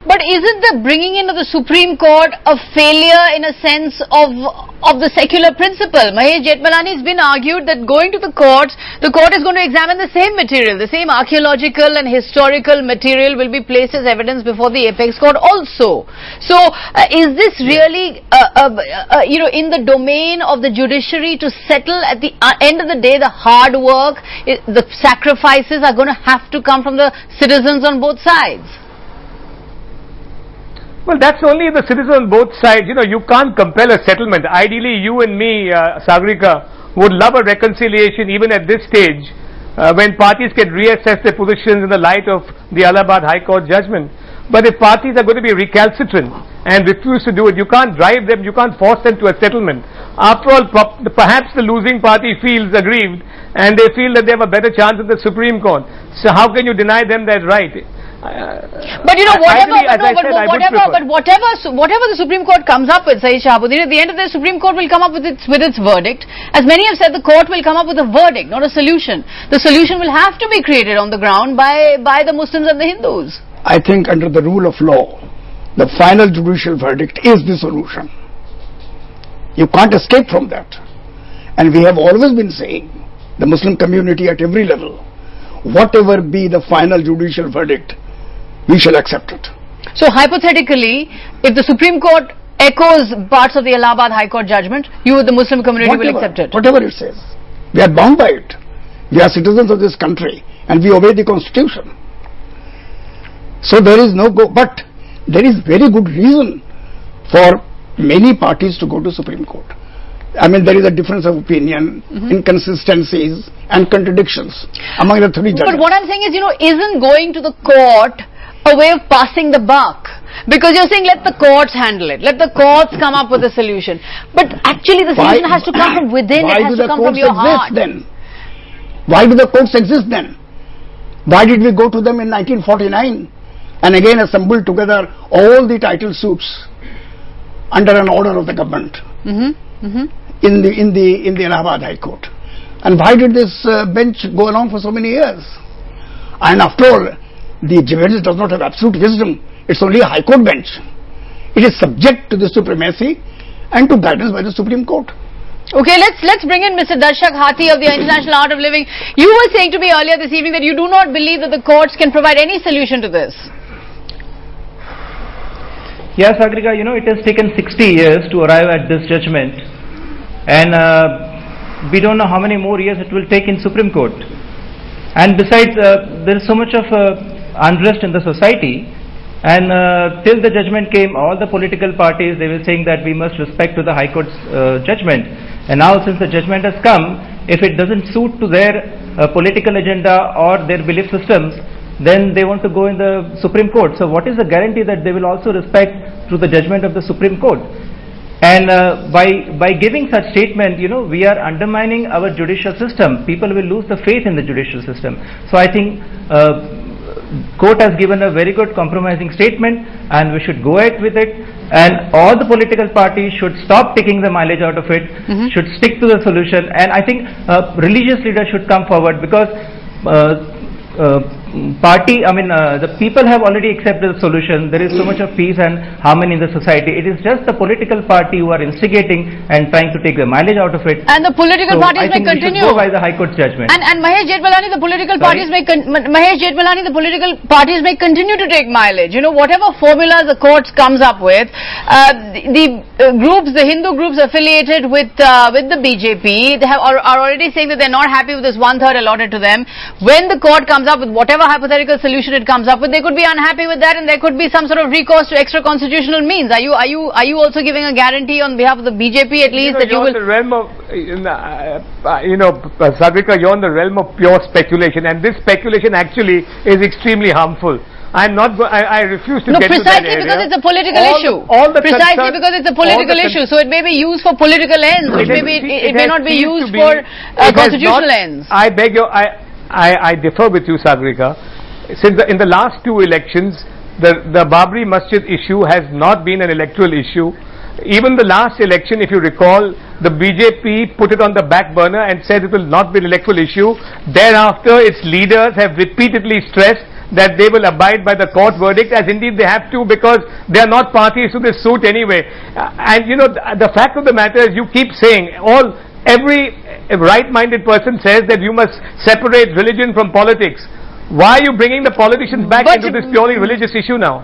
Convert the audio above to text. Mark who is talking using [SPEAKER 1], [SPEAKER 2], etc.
[SPEAKER 1] But isn't the bringing in of the Supreme Court a failure in a sense of the secular principle? Mahesh Jethmalani, it's been argued that going to the court is going to examine the same material, the same archaeological and historical material will be placed as evidence before the apex court also. So, is this really, in the domain of the judiciary to settle at the end of the day the hard work, the sacrifices are going to have to come from the citizens on both sides?
[SPEAKER 2] Well, that's only the citizens on both sides. You can't compel a settlement. Ideally, you and me, Sagarika, would love a reconciliation even at this stage when parties can reassess their positions in the light of the Allahabad High Court judgment. But if parties are going to be recalcitrant and refuse to do it, you can't drive them, you can't force them to a settlement. After all, perhaps the losing party feels aggrieved and they feel that they have a better chance at the Supreme Court. So how can you deny them that right?
[SPEAKER 1] But whatever the Supreme Court comes up with, Syed Shahbuddin, at the end of the day, Supreme Court will come up with its verdict. As many have said, the court will come up with a verdict, not a solution. The solution will have to be created on the ground by the Muslims and the Hindus.
[SPEAKER 3] I think under the rule of law, the final judicial verdict is the solution. You can't escape from that. And we have always been saying, the Muslim community at every level, whatever be the final judicial verdict, we shall accept it.
[SPEAKER 1] So hypothetically, if the Supreme Court echoes parts of the Allahabad High Court judgment, you, the Muslim community, will accept it?
[SPEAKER 3] Whatever it says. We are bound by it. We are citizens of this country and we obey the Constitution. So there is no but there is very good reason for many parties to go to Supreme Court. I mean, there is a difference of opinion, inconsistencies and contradictions among the three judges.
[SPEAKER 1] But what I'm saying is, isn't going to the court a way of passing the buck? Because you're saying let the courts handle it, let the courts come up with a solution. But actually the solution has to come from within, it has to come from your heart.
[SPEAKER 3] Then? Why do the courts exist then? Why did we go to them in 1949 and again assemble together all the title suits under an order of the government in the Allahabad High Court? And why did this bench go along for so many years? And after all, the bench does not have absolute wisdom. It's only a High Court bench. It is subject to the supremacy and to guidance by the Supreme Court.
[SPEAKER 1] Okay, let's bring in Mr. Darshak Hathi of the International Art of Living. You were saying to me earlier this evening that you do not believe that the courts can provide any solution to this.
[SPEAKER 4] Yes, Sagarika, it has taken 60 years to arrive at this judgment, and we don't know how many more years it will take in Supreme Court. And besides, there is so much of unrest in the society, and till the judgment came, all the political parties, they were saying that we must respect to the High Court's judgment. And now since the judgment has come, if it doesn't suit to their political agenda or their belief systems, then they want to go in the Supreme Court. So what is the guarantee that they will also respect to the judgment of the Supreme Court? And by giving such statement, we are undermining our judicial system. People will lose the faith in the judicial system. So I think court has given a very good compromising statement, and we should go ahead with it. And all the political parties should stop taking the mileage out of it, should stick to the solution. And I think religious leaders should come forward, because the people have already accepted the solution. There is so much of peace and harmony in the society. It is just the political party who are instigating and trying to take the mileage out of it.
[SPEAKER 1] And the political parties may continue.
[SPEAKER 4] Go by the High Court's judgment.
[SPEAKER 1] And Mahesh Jethmalani, the political parties may continue to take mileage. Whatever formulas the courts comes up with, the Hindu groups affiliated with the BJP, they are already saying that they're not happy with this 1/3 allotted to them. When the court comes up with whatever hypothetical solution it comes up with, they could be unhappy with that, and there could be some sort of recourse to extra constitutional means. Are you also giving a guarantee on behalf of the BJP at least that you will?
[SPEAKER 2] In the realm of, Sagarika, you're in the realm of pure speculation, and this speculation actually is extremely harmful. I refuse to get to that area.
[SPEAKER 1] Precisely because it's a political issue. Precisely because it's a political issue. So it may be used for political ends. It may not be used for constitutional ends.
[SPEAKER 2] I differ with you, Sagarika. Since in the last two elections, the Babri Masjid issue has not been an electoral issue. Even the last election, if you recall, the BJP put it on the back burner and said it will not be an electoral issue. Thereafter, its leaders have repeatedly stressed that they will abide by the court verdict, as indeed they have to, because they are not parties to this suit anyway. And you know, the fact of the matter is, you keep saying, every right-minded person says that you must separate religion from politics. Why are you bringing the politicians back into this purely religious issue now?